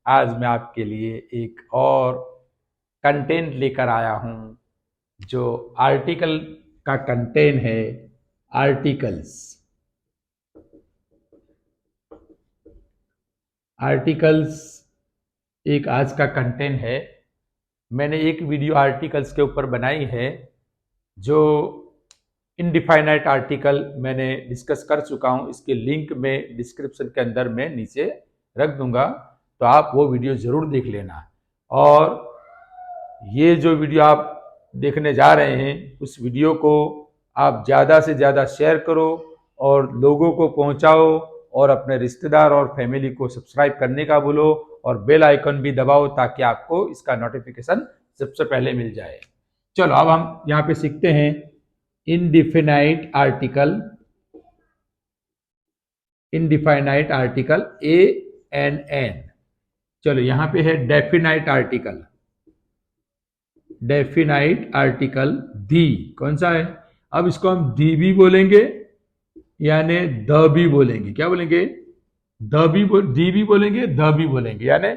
आज मैं आपके लिए एक और कंटेंट लेकर आया हूं जो आर्टिकल का कंटेंट है। आर्टिकल्स आर्टिकल्स एक आज का कंटेंट है। मैंने एक वीडियो आर्टिकल्स के ऊपर बनाई है जो इनडिफाइनाइट आर्टिकल मैंने डिस्कस कर चुका हूं। इसके लिंक में डिस्क्रिप्शन के अंदर मैं नीचे रख दूंगा, तो आप वो वीडियो जरूर देख लेना। और ये जो वीडियो आप देखने जा रहे हैं उस वीडियो को आप ज़्यादा से ज़्यादा शेयर करो और लोगों को पहुंचाओ और अपने रिश्तेदार और फैमिली को सब्सक्राइब करने का बोलो और बेल आइकन भी दबाओ ताकि आपको इसका नोटिफिकेशन सबसे पहले मिल जाए। चलो अब हम यहाँ पे सीखते हैं इनडिफिनाइट article. Indefinite article A N N. चलो यहाँ पे है डेफिनाइट आर्टिकल। डेफिनाइट आर्टिकल दी कौन सा है? अब इसको हम दी भी बोलेंगे यानी द भी बोलेंगे। क्या बोलेंगे? दी भी बोलेंगे, द भी बोलेंगे। यानी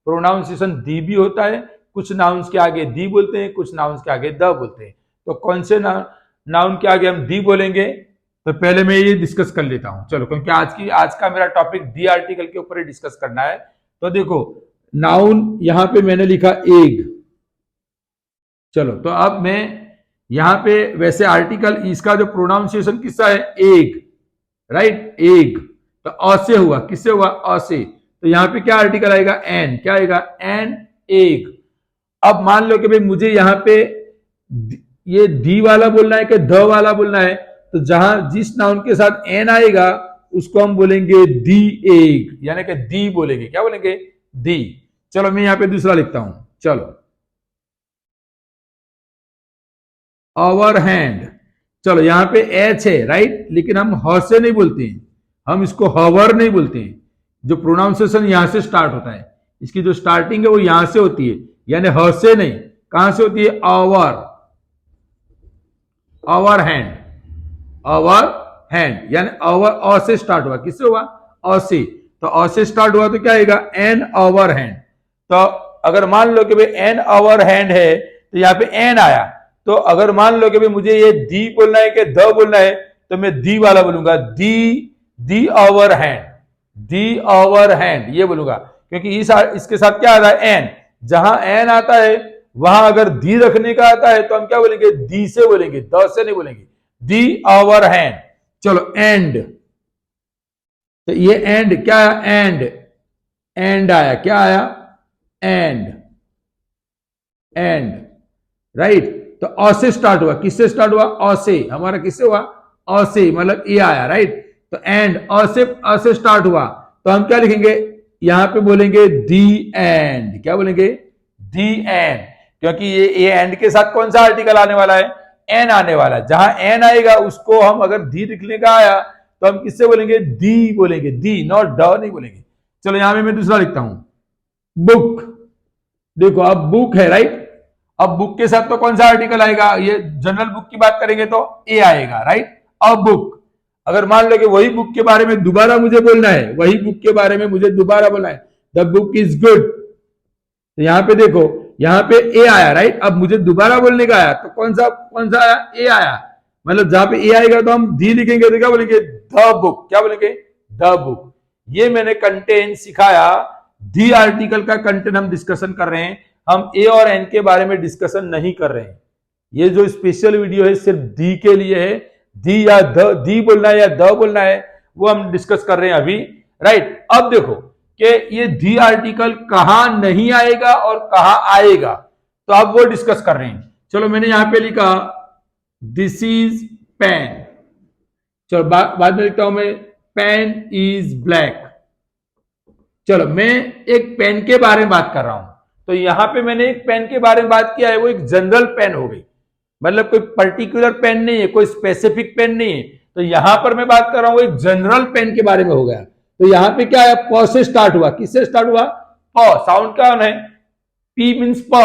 प्रोनाउंसिएशन दी भी होता है, कुछ नाउन्स के आगे दी बोलते हैं, कुछ नाउन्स के आगे द बोलते हैं। तो कौन से नाउन के आगे हम दी बोलेंगे? तो पहले मैं ये डिस्कस कर लेता हूं। चलो, क्योंकि आज का मेरा टॉपिक दी आर्टिकल के ऊपर ही डिस्कस करना है। तो देखो, नाउन यहां पे मैंने लिखा एग। चलो, तो अब मैं यहां पे वैसे आर्टिकल इसका जो प्रोनाउंसिएशन किसका है? Egg, right? एग। तो अ से हुआ, किससे हुआ? अ से। तो यहां पे क्या आर्टिकल आएगा? एन। क्या आएगा? An egg. अब मान लो कि भाई मुझे यहां पे ये दी वाला बोलना है कि द वाला बोलना है, तो जहां जिस नाउन के साथ एन आएगा उसको हम बोलेंगे दी एग, यानी कि दी बोलेंगे। क्या बोलेंगे? दी। चलो, मैं यहां पे दूसरा लिखता हूं। चलो, आवर हैंड। चलो, यहां पे एच है, राइट? लेकिन हम ह से नहीं बोलते हैं, हम इसको हवर नहीं बोलते हैं। जो प्रोनाउंसिएशन यहां से स्टार्ट होता है, इसकी जो स्टार्टिंग है वो यहां से होती है, यानी ह से नहीं। कहां से होती है? Hour. Hour hand. Hour hand यानी आवर अ से स्टार्ट हुआ। किससे हुआ? अ से। तो अ से स्टार्ट हुआ तो क्या आएगा? An hour hand. तो अगर मान लो कि भाई एन आवर हैंड है तो यहाँ पे एन आया, तो अगर मान लो कि भाई मुझे ये दी बोलना है कि द बोलना है, तो मैं दी वाला बोलूंगा। The hour hand. The hour hand ये बोलूंगा, क्योंकि इसके साथ क्या आता है? एन। जहां एन आता है वहां अगर दी रखने का आता है तो हम क्या बोलेंगे? दी से बोलेंगे, द से नहीं बोलेंगे। दी आवर हैंड। चलो, एंड। तो ये एंड क्या है? एंड आया। क्या आया? एंड। And, right? तो अ से स्टार्ट हुआ। किससे स्टार्ट हुआ? अ से। हमारा किससे हुआ? अ से, मतलब ए आया, राइट? तो एंड अ से स्टार्ट हुआ, तो हम क्या लिखेंगे? यहां पे बोलेंगे दी एंड। क्या बोलेंगे? दी एंड। क्योंकि ये एंड के साथ कौन सा आर्टिकल आने वाला है? एन आने वाला है। जहां एन आएगा उसको हम अगर दी लिखने का आया तो हम किससे बोलेंगे? दी बोलेंगे। दी, नॉट ड नहीं बोलेंगे। चलो, यहां पे मैं दूसरा लिखता हूं, बुक। देखो, अब बुक है, राइट? अब बुक के साथ तो कौन सा आर्टिकल आएगा? ये जनरल बुक की बात करेंगे तो ए आएगा, राइट? अब बुक। अगर मान लो कि वही बुक के बारे में दोबारा मुझे बोलना है, वही बुक के बारे में मुझे दोबारा बोलना है, द बुक इज गुड, तो यहां पे देखो, यहां पे ए आया, राइट? अब मुझे दोबारा बोलने का आया तो कौन सा आया? ए आया। मतलब जहां पे ए आएगा तो हम दी लिखेंगे तो क्या बोलेंगे? The book. क्या बोलेंगे? The book. ये मैंने कंटेंट सिखाया। दी आर्टिकल का कंटेंट हम डिस्कशन कर रहे हैं, हम ए और एन के बारे में डिस्कशन नहीं कर रहे हैं। ये जो स्पेशल वीडियो है सिर्फ दी के लिए है। दी या द, दी बोलना है या द बोलना है, वो हम डिस्कस कर रहे हैं अभी, राइट? अब देखो कि ये दी आर्टिकल कहां नहीं आएगा और कहां आएगा, तो अब वो डिस्कस कर रहे हैं। चलो, मैंने यहां पे लिखा दिस इज पेन। चलो, बाद में लिखता हूं मैं पेन इज ब्लैक। चलो, मैं एक पेन के बारे में बात कर रहा हूं, तो यहां पे मैंने एक पेन के बारे में बात किया है, वो एक जनरल पेन हो गई। मतलब कोई पर्टिकुलर पेन नहीं है, कोई स्पेसिफिक पेन नहीं है। तो यहां पर मैं बात कर रहा हूं एक जनरल पेन के बारे में हो गया। तो यहां पे क्या है? प से स्टार्ट हुआ। किससे स्टार्ट हुआ? प। साउंड क्या है? पी मीन्स प।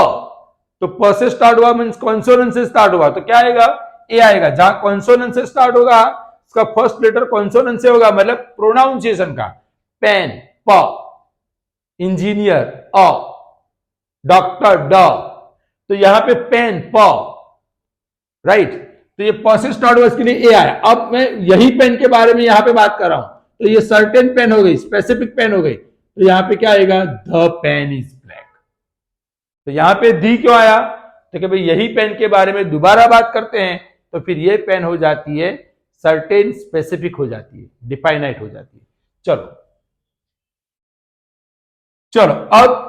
तो प से स्टार्ट हुआ मीन्स कॉन्सोनेंट से स्टार्ट हुआ, तो क्या आएगा? ए आएगा। जहां कॉन्सोनेंट से स्टार्ट होगा उसका फर्स्ट लेटर कॉन्सोनेंट से होगा, मतलब प्रोनाउंसिएशन का। पेन, प। इंजीनियर अ, डॉक्टर ड, तो यहां पे पेन प, राइट। तो ये प से स्टार्ट हुआ, इसके लिए ए आया। अब मैं यही पेन के बारे में यहां पे बात कर रहा हूं, तो ये सर्टेन पेन हो गई, स्पेसिफिक पेन हो गई, तो यहां पे क्या आएगा, द पेन इज ब्लैक। तो यहां पे दी क्यों आया, तो कि भाई यही पेन के बारे में दोबारा बात करते हैं, तो फिर ये पेन हो जाती है सर्टेन, स्पेसिफिक हो जाती है, डिफाइनाइट हो जाती है। चलो चलो, अब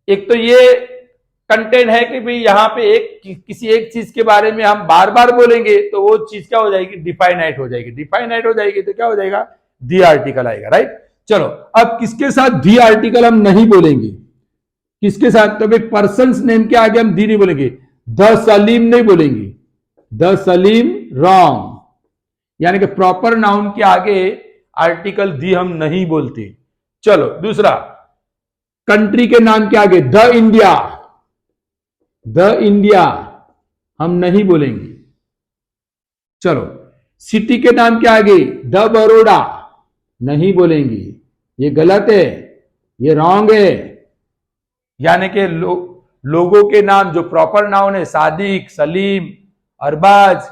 एक तो ये कंटेंट है कि भाई यहां पे किसी एक चीज के बारे में हम बार बार बोलेंगे तो वो चीज क्या हो जाएगी, डिफाइनाइट हो जाएगी। डिफाइनाइट हो जाएगी तो क्या हो जाएगा, दी आर्टिकल आएगा, राइट। चलो, अब किसके साथ दी आर्टिकल हम नहीं बोलेंगे, किसके साथ, तो भाई पर्सन नेम के आगे हम दी नहीं बोलेंगे, द सलीम नहीं बोलेंगे, द सलीम रॉन्ग, यानी कि प्रॉपर नाउन के आगे आर्टिकल दी हम नहीं बोलते। चलो दूसरा, कंट्री के नाम के आगे द इंडिया, द इंडिया हम नहीं बोलेंगे। चलो, सिटी के नाम के आगे द बड़ौदा नहीं बोलेंगे, ये गलत है, ये रॉन्ग है। यानी कि लोगों के नाम जो प्रॉपर नाउन है, सादिक, सलीम, अरबाज,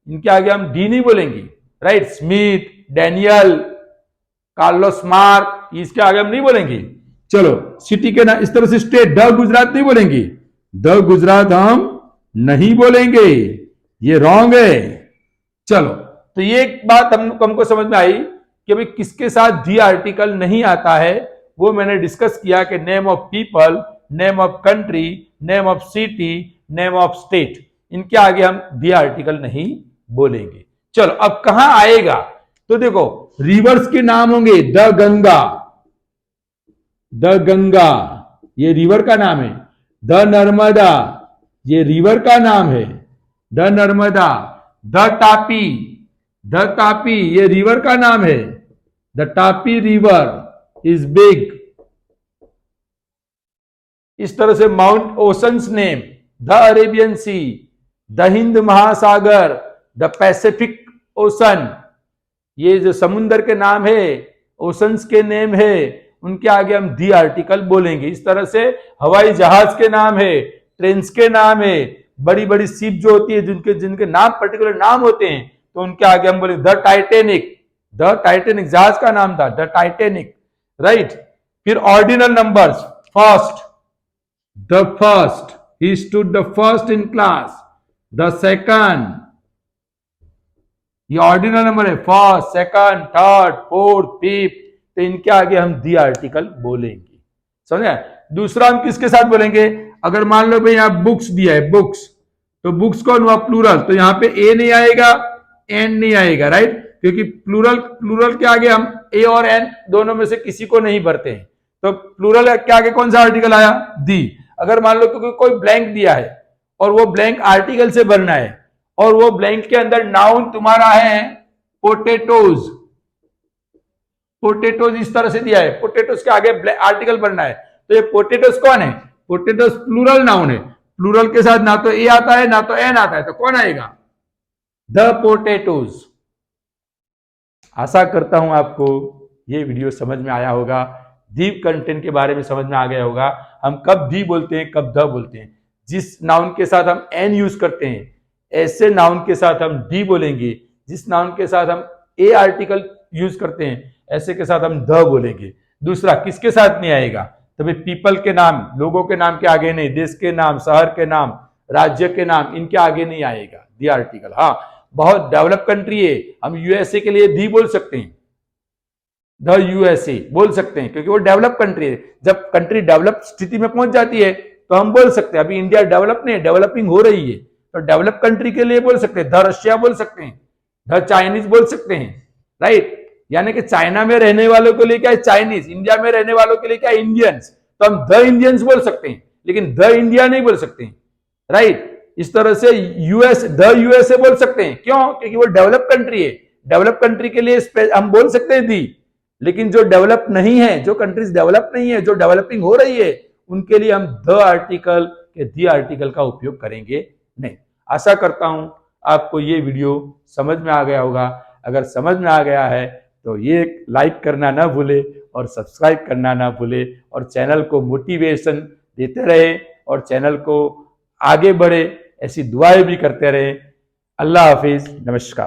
इनके आगे हम डी नहीं बोलेंगे, right. Smith, Daniel, Carlos mark, इसके आगे हम नहीं बोलेंगे। चलो, सिटी के नाम, इस तरह से स्टेट, द गुजरात नहीं बोलेंगे, द गुजरात हम नहीं बोलेंगे, ये रॉन्ग है। चलो, तो ये एक बात हमको समझ में आई कि भाई किसके साथ दी आर्टिकल नहीं आता है, वो मैंने डिस्कस किया कि name of people, name of country, name of city, name of state, इनके आगे हम दी आर्टिकल नहीं बोलेंगे। चलो, अब कहां आएगा, तो देखो रिवर्स के नाम होंगे, द गंगा, द गंगा ये रिवर का नाम है, द नर्मदा ये रिवर का नाम है, the Narmada, the Tapi, the Tapi ये रिवर का नाम है, the Tapi river is big. इस तरह से mount oceans name, the Arabian sea, the Hind Mahasagar, the Pacific ocean, ये जो समुद्र के नाम है, ओशंस के नेम है, उनके आगे हम दी आर्टिकल बोलेंगे। इस तरह से हवाई जहाज के नाम है, ट्रेन के नाम है, बड़ी बड़ी शिप जो होती है, जिनके जिनके नाम पर्टिकुलर नाम होते हैं, तो उनके आगे हम बोलेंगे द टाइटेनिक, द टाइटेनिक जहाज का नाम था, द टाइटेनिक, राइट। फिर ordinal numbers, first, the first, he stood the first in class, the second, ये ऑर्डिनल नंबर है, first, second, third, fourth, fifth, तो इनके आगे हम दी आर्टिकल बोलेंगे, समझे। दूसरा हम किसके साथ बोलेंगे, अगर मान लो भाई यहां बुक्स दिया है, बुक्स, तो बुक्स कौन हुआ, प्लूरल, तो यहां पे ए नहीं आएगा, एन नहीं आएगा, राइट, क्योंकि प्लूरल के आगे हम ए और एन दोनों में से किसी को नहीं भरते हैं, तो प्लूरल के आगे कौन सा आर्टिकल आया, दी। अगर मान लो क्योंकि कोई ब्लैंक दिया है और वो ब्लैंक आर्टिकल से भरना है, और वो ब्लैंक के अंदर नाउन तुम्हारा है पोटेटोज, पोटेटोज इस तरह से दिया है, पोटेटोज के आगे आर्टिकल बनना है, तो ये पोटेटोज कौन है, पोटेटोज प्लूरल नाउन है, प्लूरल के साथ ना तो ए आता है ना तो एन आता है, तो कौन आएगा, द पोटेटोज। आशा करता हूं आपको ये वीडियो समझ में आया होगा, दी कंटेंट के बारे में समझ में आ गया होगा, हम कब दी बोलते हैं, कब द बोलते हैं। जिस नाउन के साथ हम एन यूज करते हैं, ऐसे नाउन के साथ हम डी बोलेंगे, जिस नाउन के साथ हम ए आर्टिकल यूज करते हैं, ऐसे के साथ हम द बोलेंगे। दूसरा किसके साथ नहीं आएगा, तो भाई पीपल के नाम, लोगों के नाम के आगे नहीं, देश के नाम, शहर के नाम, राज्य के नाम, इनके आगे नहीं आएगा दी आर्टिकल। हाँ, बहुत डेवलप कंट्री है, हम यूएसए के लिए दी बोल सकते हैं, द यूएसए बोल सकते हैं, क्योंकि वो डेवलप कंट्री है। जब कंट्री डेवलप स्थिति में पहुंच जाती है तो हम बोल सकते हैं, अभी इंडिया डेवलप नहीं है, डेवलपिंग हो रही है, तो डेवलप कंट्री के लिए बोल सकते हैं, द रशिया बोल सकते हैं, द चाइनीज बोल सकते हैं, राइट। यानी कि चाइना में रहने वालों के लिए क्या है, चाइनीज, इंडिया में रहने वालों के लिए क्या है, इंडियंस, तो हम द इंडियंस बोल सकते हैं, लेकिन द इंडिया नहीं बोल सकते, राइट। इस तरह से द यूएसए बोल सकते हैं, क्यों, क्योंकि वो डेवलप कंट्री है, डेवलप कंट्री के लिए हम बोल सकते हैं दी, लेकिन जो डेवलप नहीं है, जो कंट्रीज डेवलप नहीं है, जो डेवलपिंग हो रही है, उनके लिए हम द आर्टिकल के दी आर्टिकल का उपयोग करेंगे नहीं। आशा करता हूं आपको ये वीडियो समझ में आ गया होगा। अगर समझ में आ गया है तो ये लाइक करना ना भूले और सब्सक्राइब करना ना भूले और चैनल को मोटिवेशन देते रहे और चैनल को आगे बढ़े ऐसी दुआएं भी करते रहे। अल्लाह हाफिज, नमस्कार।